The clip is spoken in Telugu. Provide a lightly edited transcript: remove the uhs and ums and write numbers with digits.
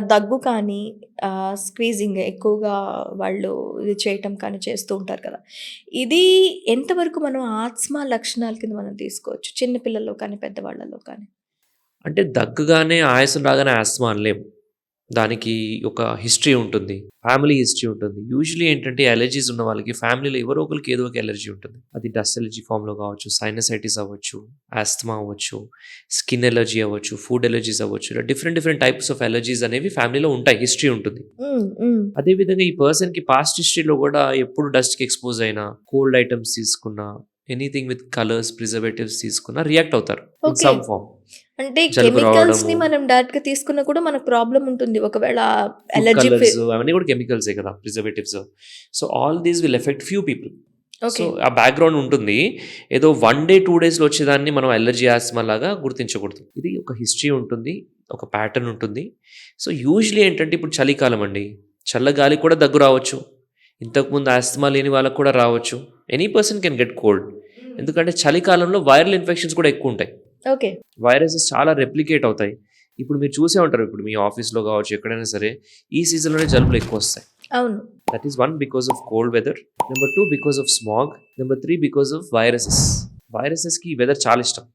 దగ్గు కానీ స్క్వీజింగ్ ఎక్కువగా వాళ్ళు ఇది చేయటం కానీ చేస్తూ ఉంటారు కదా! ఇది ఎంతవరకు మనం ఆస్త్మా లక్షణాల కింద మనం తీసుకోవచ్చు? చిన్న పిల్లల్లో కానీ, పెద్దవాళ్ళలో కానీ? అంటే దగ్గుగానే, ఆయాసం రాగానే ఆస్తమా అనలేము. దానికి ఒక హిస్టరీ ఉంటుంది. ఫ్యామిలీ హిస్టరీ ఉంటుంది. యూజువల్లీ ఏంటంటే అలర్జీస్ ఉన్న వాళ్ళకి ఫ్యామిలీలో ఎవరో ఒకళ్ళకి ఏదో ఒక అలర్జీ ఉంటుంది. అది డస్ట్ అలర్జీ ఫామ్‌లో కావచ్చు, సైనసైటిస్ అవ్వచ్చు, ఆస్తమా అవ్వచ్చు, స్కిన్ అలర్జీ అవ్వచ్చు, ఫుడ్ అలర్జీస్ అవ్వచ్చు. ఇలా different different types of allergies అనేవి ఫ్యామిలీలో ఉంటాయి. హిస్టరీ ఉంటుంది. హ్మ్. హ్మ్. అదే విధంగా ఈ పర్సన్‌కి పాస్ట్ హిస్టరీలో గూడా ఎప్పుడు డస్ట్‌కి ఎక్స్‌పోజ్ అయినా, కోల్డ్ ఐటెమ్స్ తీసుకున్నా, ఎనీథింగ్ విత్ కలర్స్, ప్రిజర్వేటివ్స్ తీసుకున్నా రియాక్ట్ అవుతారు ఇన్ ఓకే. Some form. అంటే జలుబు కెమికల్స్‌ని రావడము, మనం డైరెక్ట్‌గా తీసుకున్నా కూడా మనకు ప్రాబ్లమ్ ఉంటుంది. ఒకవేళ ఫుడ్ అలర్జీ కలర్స్ అవన్నీ గూడా కెమికల్సే కదా! Preservatives. So, all these will effect few people. So, okay. ఆ బ్యాక్‌గ్రౌండ్ ఉంటుంది. ఏదో 1 డే, 2 డేస్‌లో వచ్చేదాన్ని మనం అలర్జీ, ఆస్త్మా లాగా గుర్తించకూడదు. ఇది ఒక హిస్టరీ ఉంటుంది. ఒక ప్యాటర్న్ ఉంటుంది. సో, యూజువల్లీ ఏంటంటే ఇప్పుడు చలికాలం అండి. చల్లగాలికి కూడా దగ్గు రావచ్చు. ఇంతకుముందు ఆస్త్మా లేని వాళ్ళకి కూడా రావచ్చు. Any person can get cold. ఎందుకంటే చలికాలంలో వైరల్ ఇన్ఫెక్షన్స్ కూడా ఎక్కువుంటాయి. ఓకే. వైరసెస్ చాలా రెప్లికేట్ అవుతాయి. ఇప్పుడు మీరు చూసే ఉంటారు. ఇప్పుడు మీ ఆఫీస్‌లో గావచ్చు, ఎక్కడైనా సరే ఈ సీజన్‌లోనే జలుబులు ఎక్కువొస్తాయి. అవును. That is 1 because of cold weather. Number 2 because of smog. Number 3 because of viruses. వైరసెస్‌కి ఈ వెదర్ చాలా ఇష్టం.